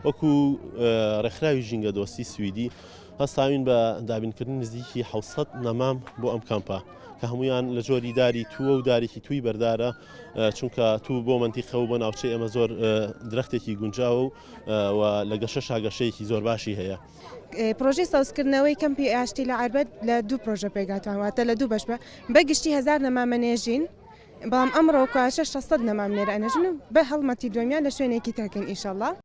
وەکو ڕێکخراوی ژینگە دۆستی سویدی هەستاوین بە دابینکردن نزیکی 700 نەمام بۆ ئەم کەمپە کە هەمویان لە جۆری داری تووە و دارێکی توی بەردارە چونکە تو بۆ منتیقە و بۆ ناوچەی ئەمە زۆر درەختێکی گونجاوە و لە گەشە شاگەشەیەکی زۆر باشی هەیە. پرۆژەی سازکردنەوەی کەمپی ئاشتی لە عربەت لە دوو پرۆژە پێگاتواتە لە دوو بەش بە گشتی 1000 نەمامەنێژین بەڵام ئەمڕۆ 600 نەمام لێرە ئەنێژن و بە هەڵمەتی دومیان لە شوێنێکی تاکەن ئینشەڵڵا.